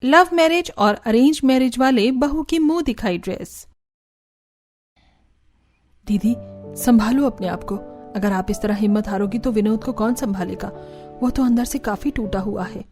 Love marriage और arrange marriage वाले बहू की मुंह दिखाई ड्रेस। दीदी संभालो अपने आप को, अगर आप इस तरह हिम्मत हारोगी तो विनोद को कौन संभालेगा? वो तो अंदर से काफी टूटा हुआ है।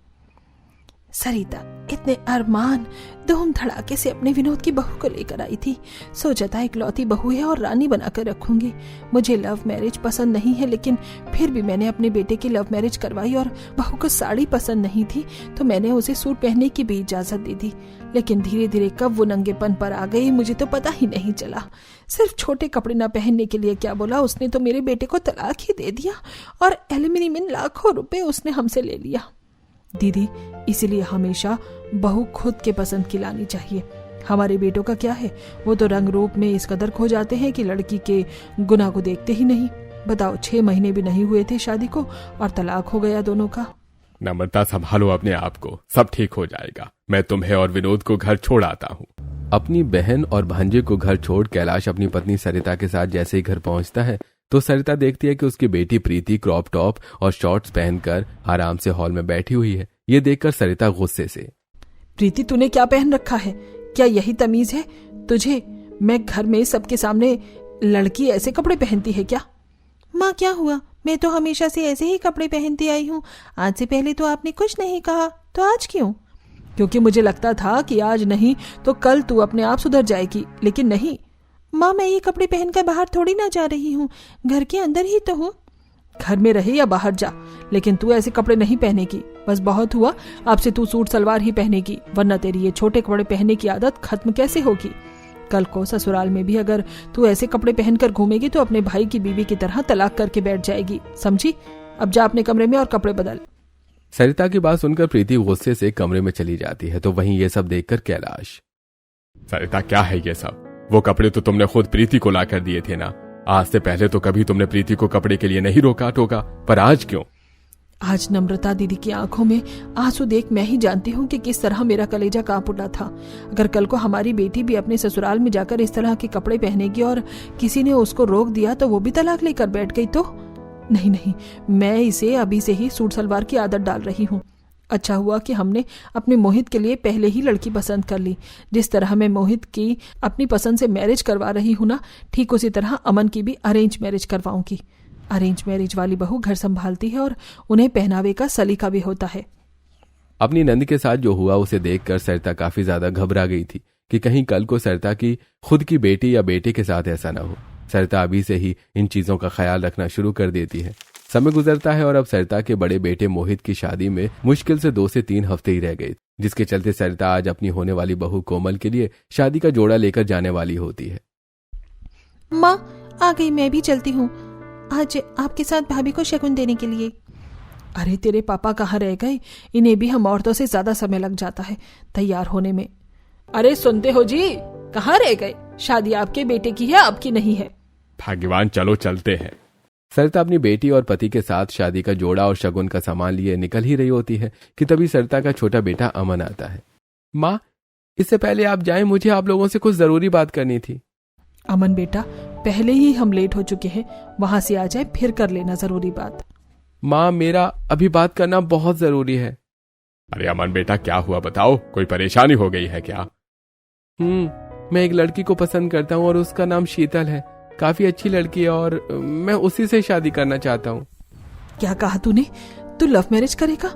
सरिता इतने अरमान धूम धड़ाके से अपने विनोद की बहू को लेकर आई थी। सोचा था इकलौती बहू है और रानी बनाकर रखूंगी। मुझे लव मैरिज पसंद नहीं है, लेकिन फिर भी मैंने अपने बेटे की लव मैरिज करवाई और बहू को साड़ी पसंद नहीं थी तो मैंने उसे सूट पहनने की भी इजाजत दे दी। लेकिन धीरे धीरे कब वो नंगेपन पर आ गई मुझे तो पता ही नहीं चला। सिर्फ छोटे कपड़े न पहनने के लिए क्या बोला, उसने तो मेरे बेटे को तलाक ही दे दिया और एल्यूमिनियम में लाखों रुपए उसने हमसे ले लिया। दीदी इसीलिए हमेशा बहू खुद के पसंद की लानी चाहिए। हमारे बेटों का क्या है, वो तो रंग रूप में इस कदर खो जाते हैं कि लड़की के गुनाह को देखते ही नहीं। बताओ 6 महीने भी नहीं हुए थे शादी को और तलाक हो गया दोनों का। नम्रता संभालो अपने आप को, सब ठीक हो जाएगा। मैं तुम्हें और विनोद को घर छोड़ आता हूँ। अपनी बहन और भांजे को घर छोड़ कैलाश अपनी पत्नी सरिता के साथ जैसे ही घर पहुंचता है तो सरिता देखती है कि उसकी बेटी प्रीति क्रॉप टॉप और शॉर्ट्स पहनकर आराम से हॉल में बैठी हुई है। ये देखकर सरिता गुस्से से, प्रीति तूने क्या पहन रखा है? क्या यही तमीज है तुझे? मैं घर में सबके सामने लड़की ऐसे कपड़े पहनती है क्या? माँ क्या हुआ, मैं तो हमेशा से ऐसे ही कपड़े पहनती आई हूँ। आज से पहले तो आपने कुछ नहीं कहा, तो आज क्यों? क्योंकि मुझे लगता था कि आज नहीं तो कल तू अपने आप सुधर जाएगी, लेकिन नहीं। माँ मैं ये कपड़े पहनकर बाहर थोड़ी ना जा रही हूँ, घर के अंदर ही तो हूँ। घर में रहे या बाहर जा, लेकिन तू ऐसे कपड़े नहीं पहनेगी। बस बहुत हुआ, अब से तू सूट सलवार ही पहनेगी, वरना तेरी ये छोटे कपड़े पहनने की आदत खत्म कैसे होगी? कल को ससुराल में भी अगर तू ऐसे कपड़े पहनकर घूमेगी तो अपने भाई की बीवी की तरह तलाक करके बैठ जाएगी, समझी? अब जा अपने कमरे में और कपड़े बदल। सरिता की बात सुनकर प्रीति गुस्से से कमरे में चली जाती है तो वहीं ये सब देखकर कैलाश, सरिता क्या है ये सब? वो कपड़े तो तुमने खुद प्रीति को लाकर दिए थे ना। आज से पहले तो कभी तुमने प्रीति को कपड़े के लिए नहीं रोका टोका, पर आज क्यों? आज नम्रता दीदी की आंखों में आंसू देख मैं ही जानती हूँ कि किस तरह मेरा कलेजा कांप उठा था। अगर कल को हमारी बेटी भी अपने ससुराल में जाकर इस तरह के कपड़े पहनेगी और किसी ने उसको रोक दिया तो वो भी तलाक लेकर बैठ गई तो? नहीं नहीं, मैं इसे अभी से ही सूट सलवार की आदत डाल रही हूँ। अच्छा हुआ कि हमने अपने मोहित के लिए पहले ही लड़की पसंद कर ली। जिस तरह मैं मोहित की अपनी पसंद से मैरिज करवा रही हूँ ना, ठीक उसी तरह अमन की भी अरेंज मैरिज करवाऊंगी। अरेंज मैरिज वाली बहू घर संभालती है और उन्हें पहनावे का सलीका भी होता है। अपनी नंद के साथ जो हुआ उसे देखकर सरिता काफी ज्यादा घबरा गई थी कि कहीं कल को सरिता की खुद की बेटी या बेटे के साथ ऐसा ना हो। सरिता अभी से ही इन चीजों का ख्याल रखना शुरू कर देती है। समय गुजरता है और अब सरिता के बड़े बेटे मोहित की शादी में मुश्किल से 2 से 3 हफ्ते ही रह गए, जिसके चलते सरिता आज अपनी होने वाली बहू कोमल के लिए शादी का जोड़ा लेकर जाने वाली होती है। माँ आ गई, मैं भी चलती हूँ आज आपके साथ भाभी को शगुन देने के लिए। अरे तेरे पापा कहाँ रह गए? इन्हें भी हम औरतों से ज्यादा समय लग जाता है तैयार होने में। अरे सुनते हो जी, कहाँ रह गए? शादी आपके बेटे की है, आपकी नहीं है। भाग्यवान, चलो चलते हैं। सरिता अपनी बेटी और पति के साथ शादी का जोड़ा और शगुन का सामान लिए निकल ही रही होती है कि तभी सरिता का छोटा बेटा अमन आता है। माँ, इससे पहले आप जाएं, मुझे आप लोगों से कुछ जरूरी बात करनी थी। अमन बेटा, पहले ही हम लेट हो चुके हैं, वहां से आ जाए फिर कर लेना जरूरी बात। माँ, मेरा अभी बात करना बहुत जरूरी है। अरे अमन बेटा, क्या हुआ बताओ, कोई परेशानी हो गई है क्या? मैं एक लड़की को पसंद करता हूँ और उसका नाम शीतल है। काफी अच्छी लड़की है और मैं उसी से शादी करना चाहता हूँ। क्या कहा तूने? तू लव मैरिज करेगा?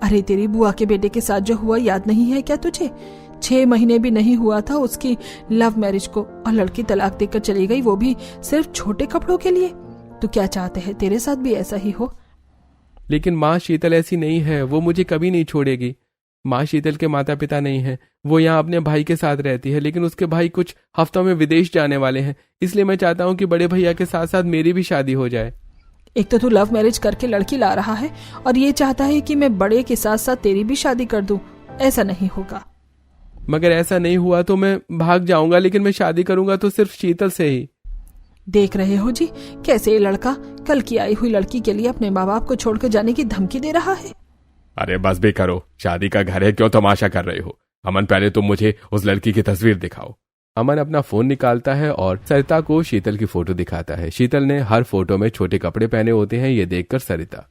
अरे तेरी बुआ के बेटे के साथ जो हुआ याद नहीं है क्या तुझे? 6 महीने भी नहीं हुआ था उसकी लव मैरिज को और लड़की तलाक देकर चली गई, वो भी सिर्फ छोटे कपड़ों के लिए। तू क्या चाहते है तेरे साथ भी ऐसा ही हो? लेकिन माँ, शीतल ऐसी नहीं है, वो मुझे कभी नहीं छोड़ेगी। माँ, शीतल के माता पिता नहीं हैं, वो यहाँ अपने भाई के साथ रहती है, लेकिन उसके भाई कुछ हफ्तों में विदेश जाने वाले हैं, इसलिए मैं चाहता हूँ कि बड़े भैया के साथ साथ मेरी भी शादी हो जाए। एक तो तू लव मैरिज करके लड़की ला रहा है और ये चाहता है कि मैं बड़े के साथ साथ तेरी भी शादी कर दूं। ऐसा नहीं होगा। मगर ऐसा नहीं हुआ तो मैं भाग जाऊंगा, लेकिन मैं शादी करूंगा तो सिर्फ शीतल से ही। देख रहे हो जी कैसे ये लड़का कल की आई हुई लड़की के लिए अपने माँ बाप को छोड़कर जाने की धमकी दे रहा है। अरे बस भी करो, शादी का घर है, क्यों तमाशा कर रहे हो? अमन, पहले तुम मुझे उस लड़की की तस्वीर दिखाओ। अमन अपना फोन निकालता है और सरिता को शीतल की फोटो दिखाता है। शीतल ने हर फोटो में छोटे कपड़े पहने होते हैं, ये देखकर सरिता,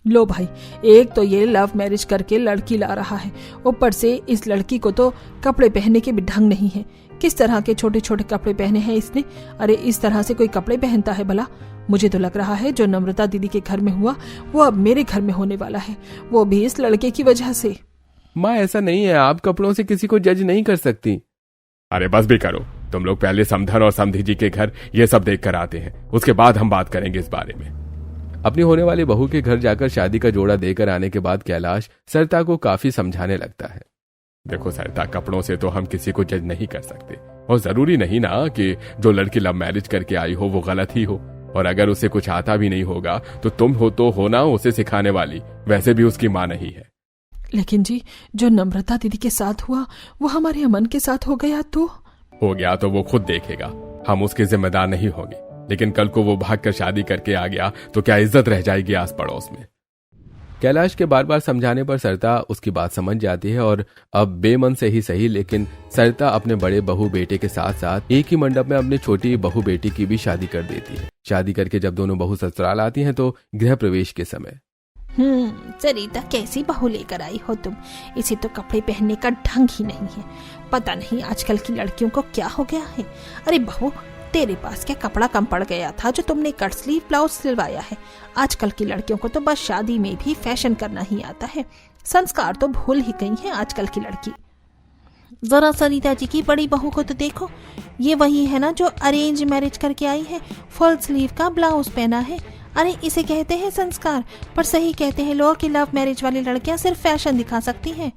लो भाई, एक तो ये लव मैरिज करके लड़की ला रहा है, ऊपर से इस लड़की को तो कपड़े पहनने के भी ढंग नहीं है। किस तरह के छोटे छोटे कपड़े पहने हैं इसने? अरे इस तरह से कोई कपड़े पहनता है भला? मुझे तो लग रहा है जो नम्रता दीदी के घर में हुआ वो अब मेरे घर में होने वाला है, वो भी इस लड़के की वजह से। माँ ऐसा नहीं है, आप कपड़ों से किसी को जज नहीं कर सकती। अरे बस भी करो, तुम लोग पहले समधन और समधी जी के घर ये सब देख कर आते हैं, उसके बाद हम बात करेंगे इस बारे में। अपनी होने वाली बहू के घर जाकर शादी का जोड़ा देकर आने के बाद कैलाश सरिता को काफी समझाने लगता है। देखो सरिता, कपड़ों से तो हम किसी को जज नहीं कर सकते, और जरूरी नहीं ना कि जो लड़की लव मैरिज करके आई हो वो गलत ही हो, और अगर उसे कुछ आता भी नहीं होगा तो तुम हो तो हो ना उसे सिखाने वाली, वैसे भी उसकी माँ नहीं है। लेकिन जी, जो नम्रता दीदी के साथ हुआ वो हमारे अमन के साथ हो गया तो? हो गया तो वो खुद देखेगा, हम उसके जिम्मेदार नहीं होंगे। लेकिन कल को वो भागकर शादी करके आ गया तो क्या इज्जत रह जाएगी आस पड़ोस में? कैलाश के बार बार समझाने पर सरिता उसकी बात समझ जाती है और अब बेमन से ही सही, लेकिन सरिता अपने बड़े बहू बेटे के साथ साथ एक ही मंडप में अपनी छोटी बहू बेटी की भी शादी कर देती है। शादी करके जब दोनों बहू ससुराल आती हैं तो गृह प्रवेश के समय, सरिता कैसी बहू लेकर आई हो तुम? इसे तो कपड़े पहनने का ढंग ही नहीं है। पता नहीं आजकल की लड़कियों को क्या हो गया है। अरे बहू, तेरे पास क्या कपड़ा कम पड़ गया था जो तुमने कट स्लीव ब्लाउज सिलवाया है? आजकल की लड़कियों को तो बस शादी में भी फैशन करना ही आता है, संस्कार तो भूल ही गई है आजकल की लड़की। जरा सरिता जी की बड़ी बहू को तो देखो, ये वही है ना जो अरेंज मैरिज करके आई है, फुल स्लीव का ब्लाउज पहना है। अरे इसे कहते हैं संस्कार, पर सही कहते हैं लोग कि लव मैरिज वाली लड़कियां सिर्फ फैशन दिखा सकती हैं।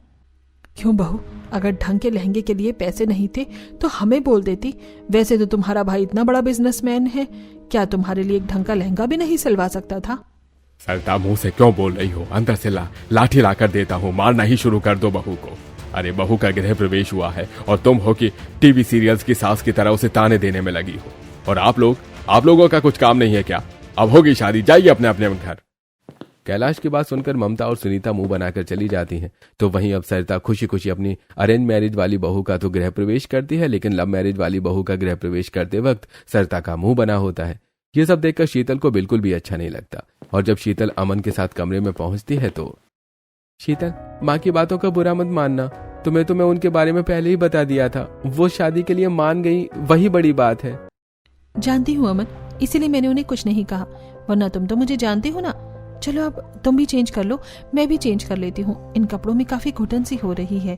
क्यों बहू, अगर ढंग के लहंगे के लिए पैसे नहीं थे तो हमें बोल देती। वैसे तो तुम्हारा भाई इतना बड़ा बिजनेसमैन है, क्या तुम्हारे लिए एक ढंग का लहंगा भी नहीं सिलवा सकता था? सरिता, मुंह से क्यों बोल रही हो? अंदर से लाठी लाकर देता हूँ, मारना ही शुरू कर दो बहू को। अरे बहू का गृह प्रवेश हुआ है और तुम हो कि टीवी सीरियल्स की सास की तरह उसे ताने देने में लगी हो। और आप लोगों का कुछ काम नहीं है क्या? अब होगी शादी, जाइए अपने अपने घर। कैलाश की बात सुनकर ममता और सुनीता मुंह बनाकर चली जाती हैं। तो वहीं अब सरिता खुशी खुशी अपनी अरेंज मैरिज वाली बहू का तो गृह प्रवेश करती है, लेकिन लव मैरिज वाली बहू का गृह प्रवेश करते वक्त सरिता का मुंह बना होता है। ये सब देखकर शीतल को बिल्कुल भी अच्छा नहीं लगता। और जब शीतल अमन के साथ कमरे में पहुंचती है तो, शीतल, माँ की बातों का बुरा मत मानना, तुम्हें तो मैं उनके बारे में पहले ही बता दिया था। वो शादी के लिए मान गई, वही बड़ी बात है। जानती हूँ अमन, इसीलिए मैंने उन्हें कुछ नहीं कहा, वरना तुम तो मुझे जानती हो ना। चलो अब तुम भी चेंज कर लो, मैं भी चेंज कर लेती हूँ, इन कपड़ों में काफी घुटन सी हो रही है।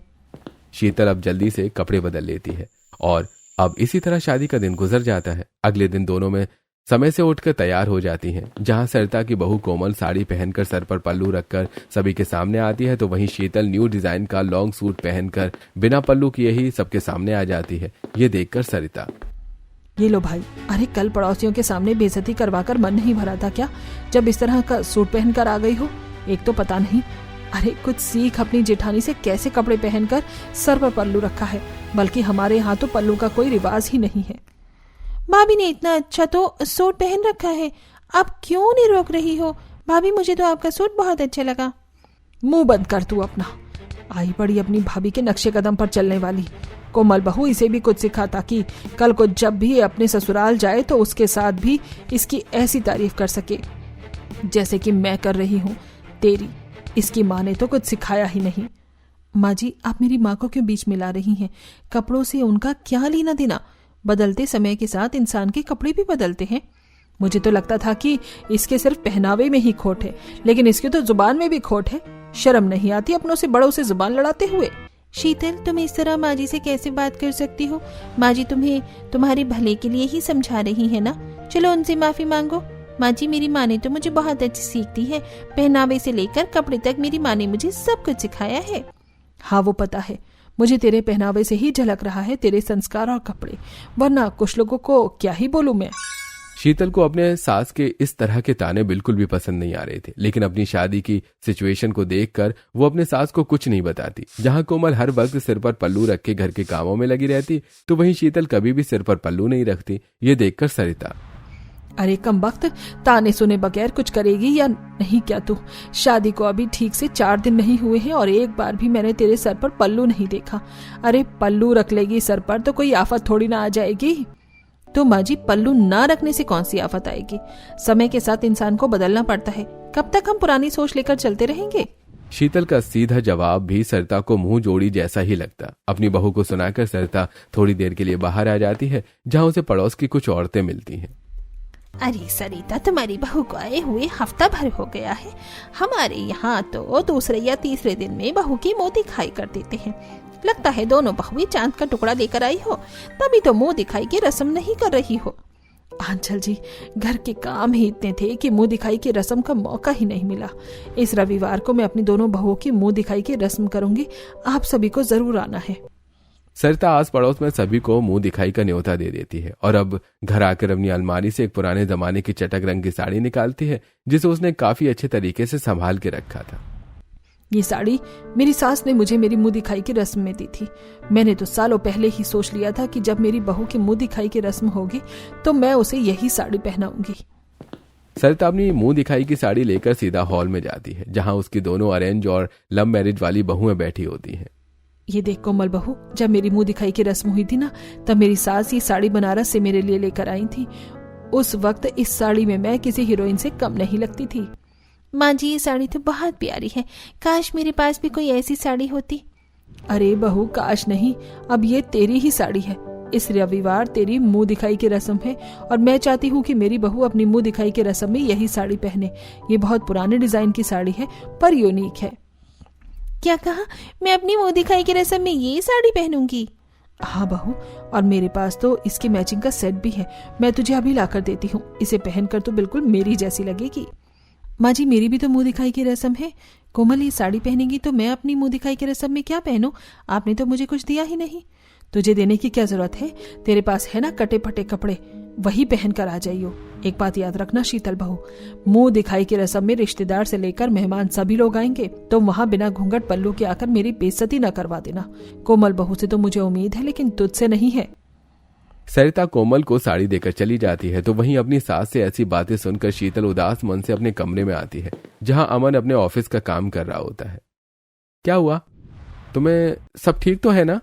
शीतल अब जल्दी से कपड़े बदल लेती है और अब इसी तरह शादी का दिन गुजर जाता है। अगले दिन दोनों में समय से उठकर तैयार हो जाती हैं। जहां सरिता की बहू कोमल साड़ी पहनकर सर पर पल्लू रखकर सभी के सामने आती है, तो वहीं शीतल न्यू डिजाइन का लॉन्ग सूट पहनकर बिना पल्लू किए ही सबके सामने आ जाती है। ये देखकर सरिता, ये लो भाई, अरे कल पड़ोसियों के सामने बेइज्जती करवाकर मन नहीं भरा था क्या, जब इस तरह का सूट पहनकर आ गई हो? एक तो पता नहीं, अरे कुछ सीख अपनी जेठानी से, कैसे कपड़े पहनकर सर पर पल्लू रखा है, बल्कि हमारे यहाँ तो पल्लू का कोई रिवाज ही नहीं है। भाभी ने इतना अच्छा तो सूट पहन रखा है, आप क्यों नहीं रोक रही हो? भाभी मुझे तो आपका सूट बहुत अच्छा लगा। मुंह बंद कर तू अपना, आई पड़ी अपनी भाभी के नक्शे कदम पर चलने वाली। कोमल बहू, इसे भी कुछ सिखा ताकि कल को जब भी अपने ससुराल जाए तो उसके साथ भी इसकी ऐसी तारीफ कर सके जैसे कि मैं कर रही हूँ। तेरी इसकी माँ ने तो कुछ सिखाया ही नहीं। माँ जी, आप मेरी माँ को क्यों बीच में ला रही हैं? कपड़ों से उनका क्या लेना देना? बदलते समय के साथ इंसान के कपड़े भी बदलते हैं। मुझे तो लगता था कि इसके सिर्फ पहनावे में ही खोट है, लेकिन इसकी तो जुबान में भी खोट है। शर्म नहीं आती अपनों से बड़ों से जुबान लड़ाते हुए? शीतल, तुम इस तरह माँ जी से कैसे बात कर सकती हो? माँ जी तुम्हें तुम्हारे भले के लिए ही समझा रही है ना। चलो उनसे माफी मांगो। माँ जी, मेरी माँ ने तो मुझे बहुत अच्छी सीख दी है, पहनावे से लेकर कपड़े तक मेरी माँ ने मुझे सब कुछ सिखाया है। हाँ वो पता है, मुझे तेरे पहनावे से ही झलक रहा है तेरे संस्कार और कपड़े, वरना कुछ लोगों को क्या ही बोलूं मैं। शीतल को अपने सास के इस तरह के ताने बिल्कुल भी पसंद नहीं आ रहे थे, लेकिन अपनी शादी की सिचुएशन को देखकर वो अपने सास को कुछ नहीं बताती। जहां कोमल हर वक्त सिर पर पल्लू रख के घर के कामों में लगी रहती, तो वहीं शीतल कभी भी सिर पर पल्लू नहीं रखती। ये देखकर सरिता, अरे कमबख्त, ताने सुने बगैर कुछ करेगी या नहीं क्या तू? शादी को अभी ठीक से 4 दिन नहीं हुए हैं और एक बार भी मैंने तेरे सर पर पल्लू नहीं देखा। अरे पल्लू रख लेगी सर पर तो कोई आफत थोड़ी ना आ जाएगी। तो माँ जी, पल्लू ना रखने से कौन सी आफत आएगी? समय के साथ इंसान को बदलना पड़ता है, कब तक हम पुरानी सोच लेकर चलते रहेंगे? शीतल का सीधा जवाब भी सरिता को मुंह जोड़ी जैसा ही लगता। अपनी बहू को सुनाकर सरिता थोड़ी देर के लिए बाहर आ जाती है, जहां उसे पड़ोस की कुछ औरतें मिलती हैं। अरे सरिता, तुम्हारी बहू को आए हुए हफ्ता भर हो गया है। हमारे यहाँ तो दूसरे या तीसरे दिन में बहू की मुंह दिखाई कर देते हैं। लगता है दोनों बहुएं चांद का टुकड़ा लेकर आई हो, तभी तो मुंह दिखाई की रस्म नहीं कर रही हो। आंचल जी, घर के काम ही इतने थे कि मुंह दिखाई की रस्म का मौका ही नहीं मिला। इस रविवार को मैं अपनी दोनों बहुओं की मुंह दिखाई की रस्म करूंगी। आप सभी को जरूर आना है। सरिता आस पड़ोस में सभी को मुंह दिखाई का न्योता दे देती है और अब घर आकर अपनी अलमारी से एक पुराने जमाने की चटक रंग की साड़ी निकालती है, जिसे उसने काफी अच्छे तरीके से संभाल के रखा था। ये साड़ी मेरी सास ने मुझे मेरी मुंह दिखाई की रस्म में दी थी। मैंने तो सालों पहले ही सोच लिया था कि जब मेरी बहू की मुंह दिखाई की रस्म होगी तो मैं उसे यही साड़ी पहनाऊंगी। सरिता अपनी मुंह दिखाई की साड़ी लेकर सीधा हॉल में जाती है, जहां उसकी दोनों अरेंज और लव मैरिज वाली बहुएं बैठी होती हैं। ये देख कोमल बहू, जब मेरी मुंह दिखाई की रस्म हुई थी ना, तब मेरी सास ये साड़ी बनारस से मेरे लिए लेकर आई थी। उस वक्त इस साड़ी में मैं किसी हीरोइन से कम नहीं लगती थी। माँ जी, ये साड़ी तो बहुत प्यारी है। काश मेरे पास भी कोई ऐसी साड़ी होती। अरे बहू, काश नहीं, अब ये तेरी ही साड़ी है। इस रविवार तेरी मुंह दिखाई की रस्म है और मैं चाहती हूँ कि मेरी बहू अपनी मुंह दिखाई की रस्म में यही साड़ी पहने। ये बहुत पुराने डिजाइन की साड़ी है पर यूनिक है। क्या कहा? मैं अपनी मुंह दिखाई की रस्म में ये साड़ी पहनूंगी? हाँ बहू, और मेरे पास तो इसके मैचिंग का सेट भी है। मैं तुझे अभी लाकर देती हूँ। इसे पहनकर तो बिल्कुल मेरी जैसी लगेगी। माँ जी, मेरी भी तो मुंह दिखाई की रस्म है। कोमल ये साड़ी पहनेगी तो मैं अपनी मुंह दिखाई की रस्म में क्या पहनूं? आपने तो मुझे कुछ दिया ही नहीं। तुझे देने की क्या जरूरत है? तेरे पास है ना कटे फटे कपड़े, वही पहन कर आ जाइयो। एक बात याद रखना शीतल बहू, मुंह दिखाई की रस्म में रिश्तेदार से लेकर मेहमान सभी लोग आएंगे, तो वहां बिना घूंघट पल्लू के आकर मेरी बेइज्जती न करवा देना। कोमल बहू से तो मुझे उम्मीद है, लेकिन तुझसे नहीं है। सरिता कोमल को साड़ी देकर चली जाती है, तो वहीं अपनी सास से ऐसी बातें सुनकर शीतल उदास मन से अपने कमरे में आती है, जहां अमन अपने ऑफिस का काम कर रहा होता है। क्या हुआ? तुम्हें सब ठीक तो है ना?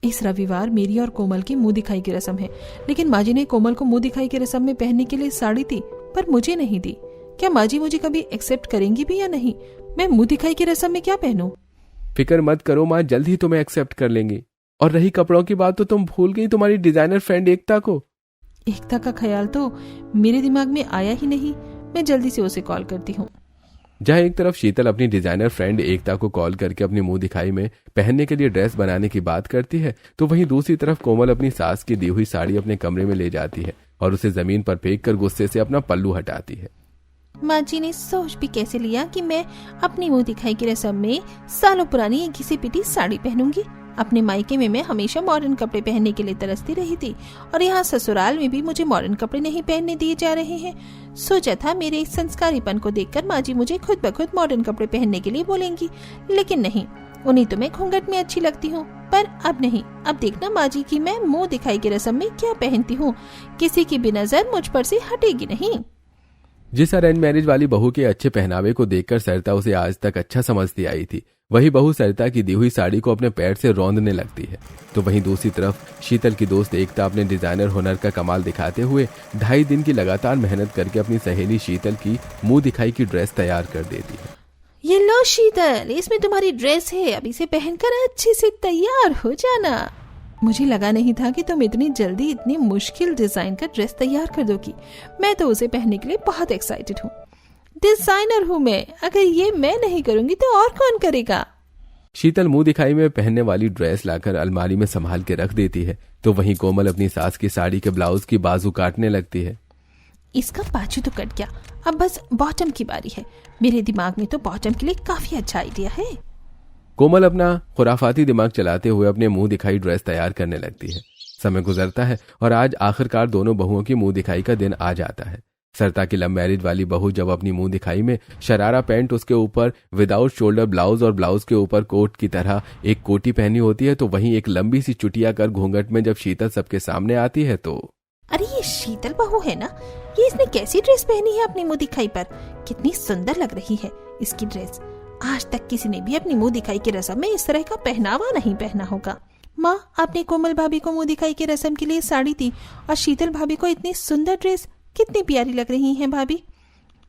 इस रविवार मेरी और कोमल की मुंह दिखाई की रस्म है, लेकिन माँ जी ने कोमल को मुंह दिखाई की रस्म में पहनने के लिए साड़ी दी, पर मुझे नहीं दी। क्या माँ जी मुझे कभी एक्सेप्ट करेंगी भी या नहीं? मैं मुंह दिखाई की रस्म में क्या पहनूं? फिक्र मत करो माँ, जल्द ही तुम्हें एक्सेप्ट कर लेंगी। और रही कपड़ों की बात, तो तुम भूल गई तुम्हारी डिजाइनर फ्रेंड एकता को। एकता का ख्याल तो मेरे दिमाग में आया ही नहीं। मैं जल्दी से उसे कॉल करती हूँ। जहां एक तरफ शीतल अपनी डिजाइनर फ्रेंड एकता को कॉल करके अपनी मुंह दिखाई में पहनने के लिए ड्रेस बनाने की बात करती है, तो वहीं दूसरी तरफ कोमल अपनी सास की दी हुई साड़ी अपने कमरे में ले जाती है और उसे जमीन पर फेंक कर गुस्से से अपना पल्लू हटाती है। माँ जी ने सोच भी कैसे लिया कि मैं अपनी मुंह दिखाई की रस्म में सालों पुरानी एक घिसी पिटी साड़ी पहनूंगी। अपने मायके में मैं हमेशा मॉडर्न कपड़े पहनने के लिए तरसती रही थी, और यहाँ ससुराल में भी मुझे मॉडर्न कपड़े नहीं पहनने दिए जा रहे हैं। सोचा था मेरे इस संस्कारीपन को देखकर माँ जी मुझे खुद ब खुद मॉडर्न कपड़े पहनने के लिए बोलेंगी, लेकिन नहीं, उन्हीं तो मैं घूंघट में अच्छी लगती हूँ। पर अब नहीं, अब देखना माँ जी की मैं मुंह दिखाई की रस्म में क्या पहनती हूँ। किसी की भी नजर मुझ पर से हटेगी नहीं। जिस अरेंज मैरिज वाली बहू के अच्छे पहनावे को देखकर सरिता उसे आज तक अच्छा समझती आई थी, वही बहू सरिता की दी हुई साड़ी को अपने पैर से रौंदने लगती है। तो वहीं दूसरी तरफ शीतल की दोस्त एकता अपने डिजाइनर हुनर का कमाल दिखाते हुए 2.5 दिन की लगातार मेहनत करके अपनी सहेली शीतल की मुंह दिखाई की ड्रेस तैयार कर देती है। ये लो शीतल, इसमें तुम्हारी ड्रेस है, अब इसे पहनकर अच्छे से तैयार हो जाना। मुझे लगा नहीं था कि तुम इतनी जल्दी इतनी मुश्किल डिजाइन का ड्रेस तैयार कर दोगी। मैं तो उसे पहनने के लिए बहुत एक्साइटेड हूँ। डिजाइनर हूँ मैं, अगर ये मैं नहीं करूंगी तो और कौन करेगा? शीतल मुंह दिखाई में पहनने वाली ड्रेस लाकर अलमारी में संभाल के रख देती है, तो वहीं कोमल अपनी सास की साड़ी के ब्लाउज की बाजू काटने लगती है। इसका बाजू तो कट गया, अब बस बॉटम की बारी है। मेरे दिमाग में तो बॉटम के लिए काफी अच्छा आइडिया है। कोमल अपना खुराफाती दिमाग चलाते हुए अपने मुंह दिखाई ड्रेस तैयार करने लगती है। समय गुजरता है और आज आखिरकार दोनों बहुओं की मुंह दिखाई का दिन आ जाता है। सरिता की लव मैरिज वाली बहू जब अपनी मुंह दिखाई में शरारा पैंट, उसके ऊपर विदाउट शोल्डर ब्लाउज और ब्लाउज के ऊपर कोट की तरह एक कोटी पहनी होती है, तो वहीं एक लंबी सी चुटिया कर घूंघट में जब शीतल सबके सामने आती है तो अरे ये शीतल बहू है ना, ये इसने कैसी ड्रेस पहनी है अपनी मुंह दिखाई पर? कितनी सुंदर लग रही है इसकी ड्रेस। आज तक किसी ने भी अपनी मुंह दिखाई की रस्म में इस तरह का पहनावा नहीं पहना होगा। माँ, आपने कोमल भाभी को मुंह दिखाई की रस्म के लिए साड़ी दी और शीतल भाभी को इतनी सुंदर ड्रेस। कितनी प्यारी लग रही हैं भाभी।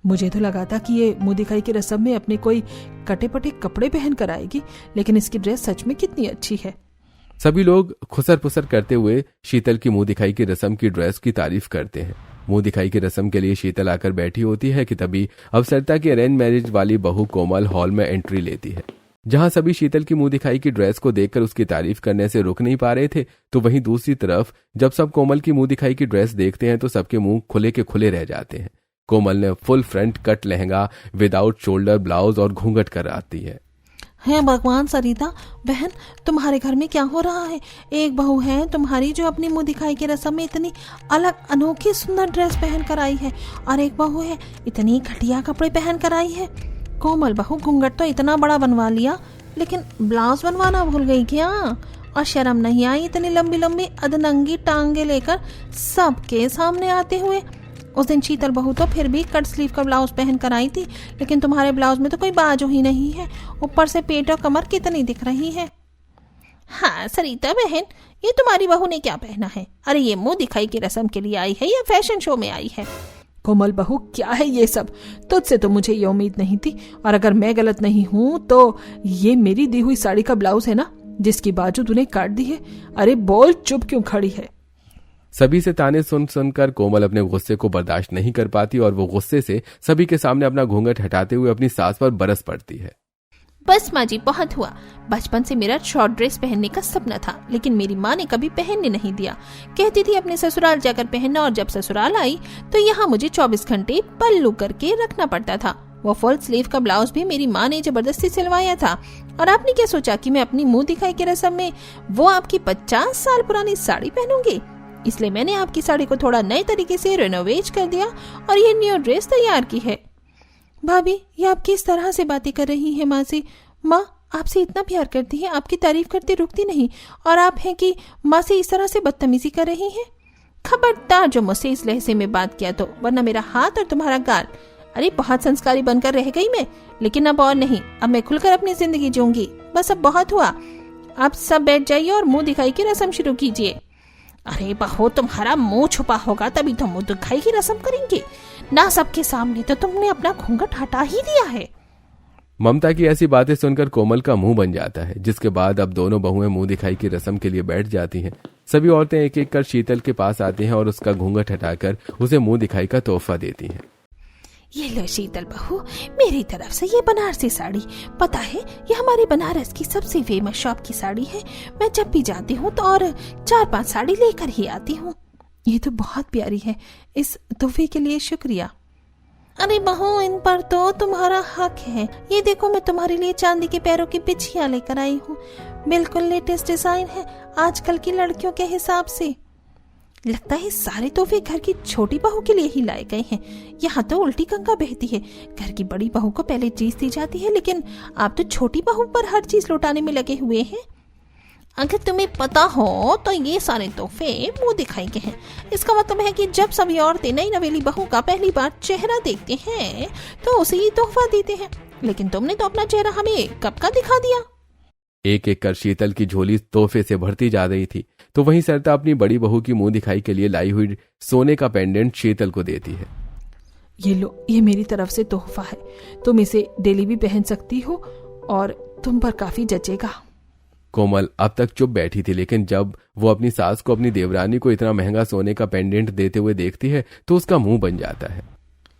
मुझे तो लगा था कि ये मुंह दिखाई की रस्म में अपने कोई कटे पटे कपड़े पहन कर आएगी, लेकिन इसकी ड्रेस सच में कितनी अच्छी है। सभी लोग खुसर पुसर करते हुए शीतल की मुंह दिखाई की रस्म की ड्रेस की तारीफ करते हैं। मुंह दिखाई की रस्म के लिए शीतल आकर बैठी होती है कि तभी अब सरिता की अरेंज मैरिज वाली बहू कोमल हॉल में एंट्री लेती है। जहां सभी शीतल की मुंह दिखाई की ड्रेस को देखकर उसकी तारीफ करने से रुक नहीं पा रहे थे, तो वहीं दूसरी तरफ जब सब कोमल की मुंह दिखाई की ड्रेस देखते हैं तो सबके मुंह खुले के खुले रह जाते हैं। कोमल ने full front cut lehenga without shoulder blouse और घूंघट कर आती है। हे भगवान सरिता बहन, तुम्हारे घर में क्या हो रहा है? एक बहू है तुम्हारी जो अपनी मुंह दिखाई की रस्म में इतनी अलग अनोखी सुंदर ड्रेस पहन कर आई है, और एक बहू है इतनी घटिया कपड़े पहन कर आई है। कोमल बहू घूंघट तो इतना बड़ा बनवा लिया, लेकिन ब्लाउज बनवाना भूल गई क्या? और शर्म नहीं आई इतनी लंबी लंबी अधनंगी टांगे लेकर सबके सामने आते हुए? उस दिन शीतल बहू तो फिर भी कट स्लीव का ब्लाउज पहन कर आई थी, लेकिन तुम्हारे ब्लाउज में तो कोई बाजू ही नहीं है, ऊपर से पेट और कमर कितनी दिख रही है। हाँ सरिता बहन, ये तुम्हारी बहू ने क्या पहना है? अरे ये मुंह दिखाई की रस्म के लिए आई है या फैशन शो में आई है? कोमल बहू क्या है ये सब? तुझसे तो मुझे ये उम्मीद नहीं थी, और अगर मैं गलत नहीं हूं तो ये मेरी दी हुई साड़ी का ब्लाउज है ना, जिसकी बाजू तूने काट दी है। अरे बोल, चुप क्यों खड़ी है? सभी से ताने सुन सुनकर कोमल अपने गुस्से को बर्दाश्त नहीं कर पाती और वो गुस्से से सभी के सामने अपना घूंघट हटाते हुए अपनी सास पर बरस पड़ती है। बस माँ जी, बहुत हुआ। बचपन से मेरा शॉर्ट ड्रेस पहनने का सपना था, लेकिन मेरी माँ ने कभी पहनने नहीं दिया। कहती थी अपने ससुराल जाकर पहनना, और जब ससुराल आई तो यहाँ मुझे 24 घंटे पल्लू करके रखना पड़ता था। वो फुल स्लीव का ब्लाउज भी मेरी माँ ने जबरदस्ती सिलवाया था। और आपने क्या सोचा कि मैं अपनी मुंह दिखाई की रस्म में वो आपकी 50 साल पुरानी साड़ी पहनूंगी? इसलिए मैंने आपकी साड़ी को थोड़ा नए तरीके से रेनोवेट कर दिया और ये न्यू ड्रेस तैयार की है। भाभी, ये आप किस तरह से बातें कर रही हैं माँ से? माँ आपसे इतना प्यार करती है, आपकी तारीफ करती रुकती नहीं, और आप हैं कि माँ से इस तरह से बदतमीजी कर रही हैं। खबरदार जो मुझसे इस लहजे में बात किया तो, वरना मेरा हाथ और तुम्हारा गाल। अरे बहुत संस्कारी बनकर रह गई मैं, लेकिन अब और नहीं। अब मैं खुलकर अपनी जिंदगी जीऊंगी। बस अब बहुत हुआ। आप सब बैठ जाइए और मुंह दिखाई की रस्म शुरू कीजिए। अरे बहू, तुम्हारा मुंह छुपा होगा तभी तो मुंह दिखाई की रस्म करेंगे ना, सबके सामने तो तुमने अपना घूंघट हटा ही दिया है। ममता की ऐसी बातें सुनकर कोमल का मुंह बन जाता है, जिसके बाद अब दोनों बहुएं मुंह दिखाई की रस्म के लिए बैठ जाती हैं। सभी औरतें एक एक कर शीतल के पास आती हैं और उसका घूंघट हटाकर उसे मुंह दिखाई का तोहफा देती हैं। ये लो शीतल बहू, मेरी तरफ से ये बनारसी साड़ी। पता है, ये हमारे बनारस की सबसे फेमस शॉप की साड़ी है। मैं जब भी जाती हूँ तो और 4-5 साड़ी लेकर ही आती हूँ। ये तो बहुत प्यारी है, इस तोहफे के लिए शुक्रिया। अरे बहू, इन पर तो तुम्हारा हक है। ये देखो, मैं तुम्हारे लिए चांदी के पैरों की बिछिया लेकर आई हूँ। बिल्कुल लेटेस्ट डिजाइन है, आजकल की लड़कियों के हिसाब से। लगता है सारे तोहफे घर की छोटी बहू के लिए ही लाए गए हैं। यहाँ तो उल्टी गंगा बहती है। घर की बड़ी बहू को पहले चीज दी जाती है, लेकिन आप तो छोटी बहू पर हर चीज लौटाने में लगे हुए हैं। अगर तुम्हें पता हो तो ये सारे तोहफे मुंह दिखाई के हैं। इसका मतलब है कि जब सभी औरतें नई नवेली बहू का पहली बार चेहरा देखते हैं तो उसे ही तोहफा देते हैं, लेकिन तुमने तो अपना चेहरा हमें कब का दिखा दिया। एक एक कर शीतल की झोली तोहफे से भरती जा रही थी, तो वहीं सरिता अपनी बड़ी बहू की मुंह दिखाई के लिए लाई हुई सोने का पेंडेंट शीतल को देती है। ये लो, ये मेरी तरफ से तोहफा है। तुम इसे डेली भी पहन सकती हो और तुम पर काफी जचेगा। कोमल अब तक चुप बैठी थी, लेकिन जब वो अपनी सास को अपनी देवरानी को इतना महंगा सोने का पेंडेंट देते हुए देखती है तो उसका मुंह बन जाता है।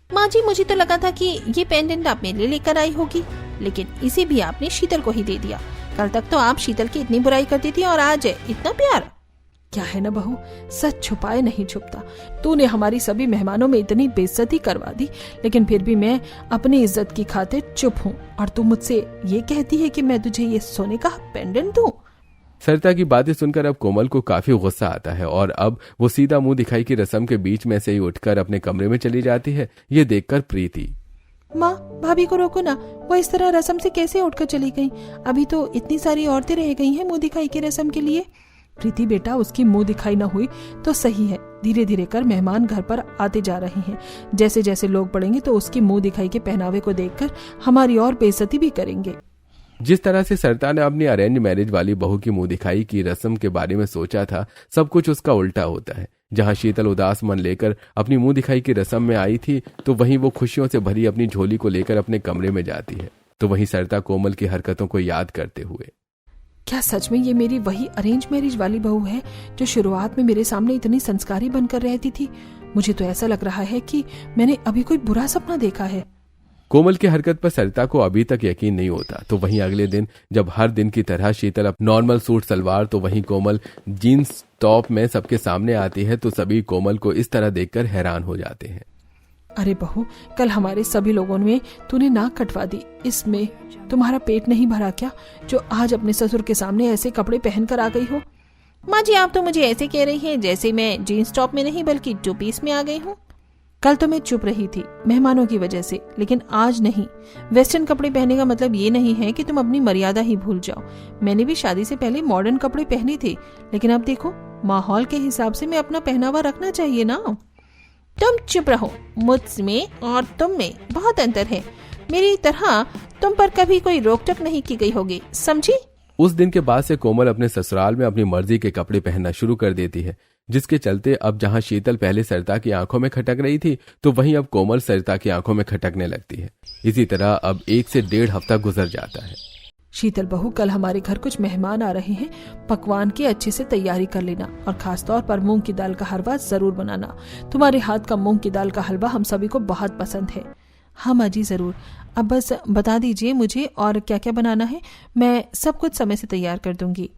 माँ जी, मुझे तो लगा था कि ये पेंडेंट आप मेरे लिए लेकर आई होगी, लेकिन इसे भी आपने शीतल को ही दे दिया। कल तक तो आप शीतल की इतनी बुराई करती थी और आज इतना प्यार। क्या है ना बहू, सच छुपाए नहीं छुपता। तूने हमारी सभी मेहमानों में इतनी बेइज्जती करवा दी, लेकिन फिर भी मैं अपनी इज्जत की खातिर चुप हूँ, और तू मुझसे ये कहती है कि मैं तुझे ये सोने का पेंडेंट दूं। सरिता की बातें सुनकर अब कोमल को काफी गुस्सा आता है और अब वो सीधा मुंह दिखाई की रस्म के बीच में से ही उठकर अपने कमरे में चली जाती है। ये देखकर प्रीति, माँ भाभी को रोको ना, वो इस तरह रस्म से कैसे उठकर चली गई? अभी तो इतनी सारी औरतें रह गई हैं मुंह दिखाई की रस्म के लिए। प्रीति बेटा, उसकी मुंह दिखाई ना हुई तो सही है। धीरे धीरे कर मेहमान घर पर आते जा रहे हैं। जैसे जैसे लोग बढ़ेंगे तो उसकी मुंह दिखाई के पहनावे को देखकर हमारी और बेइज्जती भी करेंगे। जिस तरह से सरिता ने अपनी अरेंज मैरिज वाली बहू की मुंह दिखाई की रस्म के बारे में सोचा था, सब कुछ उसका उल्टा होता है। जहां शीतल उदास मन लेकर अपनी मुंह दिखाई की रस्म में आई थी, तो वहीं वो खुशियों से भरी अपनी झोली को लेकर अपने कमरे में जाती है। तो वहीं सरिता कोमल की हरकतों को याद करते हुए, क्या सच में ये मेरी वही अरेंज मैरिज वाली बहू है जो शुरुआत में मेरे सामने इतनी संस्कारी बनकर रहती थी? मुझे तो ऐसा लग रहा है कि मैंने अभी कोई बुरा सपना देखा है। कोमल की हरकत पर सरिता को अभी तक यकीन नहीं होता। तो वहीं अगले दिन जब हर दिन की तरह शीतल अब नॉर्मल सूट सलवार, तो वहीं कोमल जीन्स टॉप में सबके सामने आती है, तो सभी कोमल को इस तरह देखकर हैरान हो जाते हैं। अरे बहू, कल हमारे सभी लोगों में तूने नाक कटवा दी, इसमें तुम्हारा पेट नहीं भरा क्या जो आज अपने ससुर के सामने ऐसे कपड़े पहनकर आ गई हो? माँ जी, आप तो मुझे ऐसे कह रही हैं जैसे मैं जीन्स टॉप में नहीं बल्कि टू पीस में आ गई हूँ। कल तो मैं चुप रही थी मेहमानों की वजह से, लेकिन आज नहीं। वेस्टर्न कपड़े पहनने का मतलब ये नहीं है कि तुम अपनी मर्यादा ही भूल जाओ। मैंने भी शादी से पहले मॉडर्न कपड़े पहने थे, लेकिन अब देखो, माहौल के हिसाब से मैं अपना पहनावा रखना चाहिए ना। तुम चुप रहो, मुझमें और तुम में बहुत अंतर है। मेरी तरह तुम पर कभी कोई रोक टोक नहीं की गई होगी, समझी? उस दिन के बाद से कोमल अपने ससुराल में अपनी मर्जी के कपड़े पहनना शुरू कर देती है, जिसके चलते अब जहां शीतल पहले सरिता की आंखों में खटक रही थी, तो वहीं अब कोमल सरिता की आंखों में खटकने लगती है। इसी तरह अब 1 से 1.5 हफ्ता गुजर जाता है। शीतल बहू, कल हमारे घर कुछ मेहमान आ रहे हैं, पकवान की अच्छे से तैयारी कर लेना और खास तौर पर मूंग की दाल का हलवा जरूर बनाना। तुम्हारे हाथ का मूंग की दाल का हलवा हम सभी को बहुत पसंद है। हाँ माँ जी, जरूर। अब बस बता दीजिए मुझे और क्या क्या बनाना है, मैं सब कुछ समय से तैयार कर दूंगी।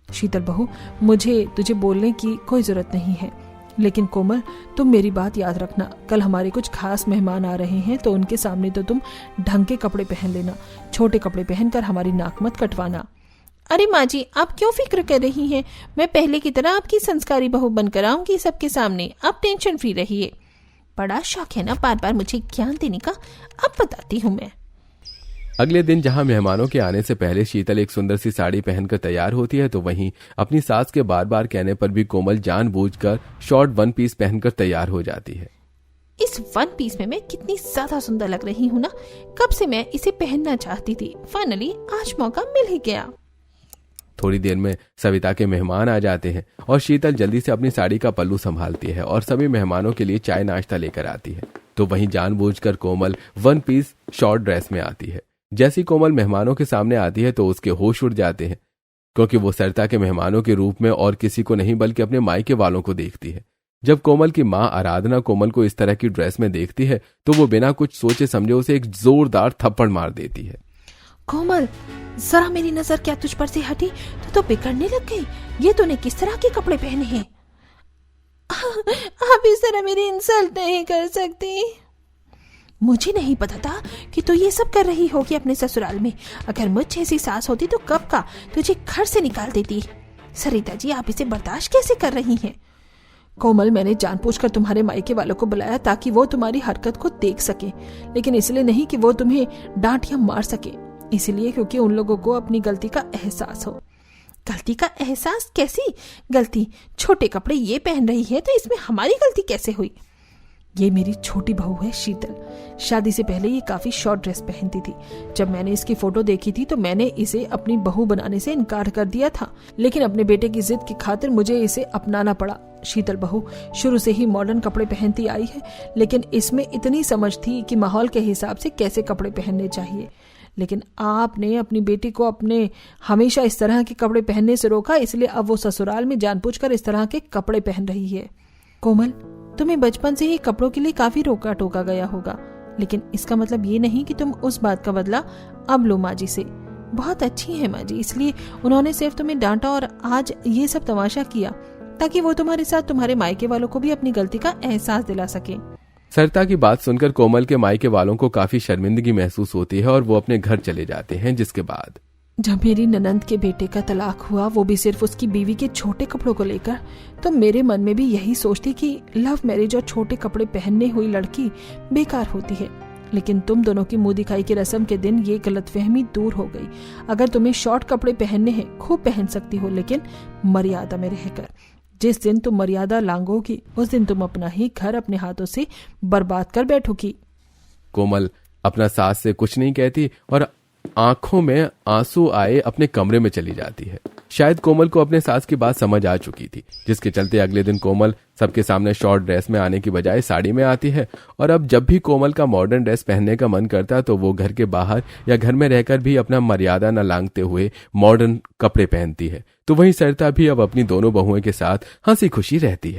शीतल बहू, मुझे तुझे बोलने की कोई जरूरत नहीं है, लेकिन कोमल, तुम मेरी बात याद रखना। कल हमारे कुछ खास मेहमान आ रहे हैं, तो उनके सामने तो तुम ढंग के कपड़े पहन लेना। छोटे कपड़े पहनकर हमारी नाक मत कटवाना। अरे माँ जी, आप क्यों फिक्र कर रही हैं? मैं पहले की तरह आपकी संस्कारी बहू बनकर आऊंगी सबके सामने। आप टेंशन फ्री रहिए। बड़ा शौक है ना बार बार मुझे ज्ञान देने का, अब बताती हूँ मैं। अगले दिन जहां मेहमानों के आने से पहले शीतल एक सुंदर सी साड़ी पहनकर तैयार होती है, तो वहीं अपनी सास के बार बार कहने पर भी कोमल जानबूझकर शॉर्ट 1 पीस पहनकर तैयार हो जाती है। इस 1 पीस में मैं कितनी ज्यादा सुंदर लग रही हूँ ना। कब से मैं इसे पहनना चाहती थी, फाइनली आज मौका मिल ही गया। थोड़ी देर में सविता के मेहमान आ जाते हैं और शीतल जल्दी से अपनी साड़ी का पल्लू संभालती है और सभी मेहमानों के लिए चाय नाश्ता लेकर आती है। तो वहीं जानबूझकर कोमल 1 पीस शॉर्ट ड्रेस में आती है। जैसी कोमल मेहमानों के सामने आती है तो उसके होश उड़ जाते हैं, क्योंकि वो सरिता के मेहमानों के रूप में और किसी को नहीं बल्कि अपने मायके वालों को देखती है। जब कोमल की मां आराधना कोमल को इस तरह की ड्रेस में देखती है, तो वो बिना कुछ सोचे समझे उसे एक जोरदार थप्पड़ मार देती है। कोमल, जरा मेरी नजर क्या तुझ पर से हटी तो बिगड़ने लग गई। ये तूने किस तरह के कपड़े पहने हैं? आप इस तरह मेरी इंसल्ट नहीं कर सकती। मुझे नहीं पता था कि तू ये सब कर रही होगी अपने ससुराल में। अगर मुझ जैसी सास होती तो कब का तुझे घर से निकाल देती। सरिता जी, आप इसे बर्दाश्त कैसे कर रही हैं? कोमल, मैंने जानबूझकर तुम्हारे मायके वालों को बुलाया ताकि वो तुम्हारी हरकत को देख सके, लेकिन इसलिए नहीं कि वो तुम्हें डांट या मार सके, इसलिए क्योंकि उन लोगों को अपनी गलती का एहसास हो। गलती का एहसास? कैसी गलती? छोटे कपड़े ये पहन रही है तो इसमें हमारी गलती कैसे हुई? ये मेरी छोटी बहू है शीतल। शादी से पहले ये काफी शॉर्ट ड्रेस पहनती थी। जब मैंने इसकी फोटो देखी थी तो मैंने इसे अपनी बहू बनाने से इनकार कर दिया था, लेकिन अपने बेटे की जिद की खातिर मुझे इसे अपनाना पड़ा। शीतल बहू शुरू से ही मॉडर्न कपड़े पहनती आई है, लेकिन इसमें इतनी समझ थी कि माहौल के हिसाब से कैसे कपड़े पहनने चाहिए। लेकिन आपने अपनी बेटी को अपने हमेशा इस तरह के कपड़े पहनने से रोका, इसलिए अब वो ससुराल में जानबूझकर इस तरह के कपड़े पहन रही है। कोमल, तुम्हें बचपन से ही कपड़ों के लिए काफी रोका टोका गया होगा, लेकिन इसका मतलब ये नहीं कि तुम उस बात का बदला अब लो माँ जी से। बहुत अच्छी है माँ जी, इसलिए उन्होंने सिर्फ तुम्हें डांटा और आज ये सब तमाशा किया ताकि वो तुम्हारे साथ तुम्हारे मायके वालों को भी अपनी गलती का एहसास दिला सके। सरिता की बात सुनकर कोमल के मायके वालों को काफी शर्मिंदगी महसूस होती है और वो अपने घर चले जाते हैं। जिसके बाद जब मेरी ननंद के बेटे का तलाक हुआ, वो भी सिर्फ उसकी बीवी के छोटे कपड़ों को लेकर, तो मेरे मन में भी यही सोच थी कि लव मैरिज और छोटे कपड़े पहनने हुई लड़की बेकार होती है। लेकिन तुम दोनों की मुंह दिखाई की रस्म के दिन ये गलतफहमी दूर हो गई। अगर तुम्हें शॉर्ट कपड़े पहनने हैं खूब पहन सकती हो, लेकिन मर्यादा में रहकर। जिस दिन तुम मर्यादा लांघोगी उस दिन तुम अपना ही घर अपने हाथों से बर्बाद कर बैठोगी। कोमल अपना सास से कुछ नहीं कहती और आंखों में आंसू आए अपने कमरे में चली जाती है। शायद कोमल को अपने सास की बात समझ आ चुकी थी, जिसके चलते अगले दिन कोमल सबके सामने शॉर्ट ड्रेस में आने की बजाय साड़ी में आती है। और अब जब भी कोमल का मॉडर्न ड्रेस पहनने का मन करता तो वो घर के बाहर या घर में रहकर भी अपना मर्यादा न लांघते हुए मॉडर्न कपड़े पहनती है। तो वहीं सरिता भी अब अपनी दोनों बहुओं के साथ हंसी खुशी रहती है।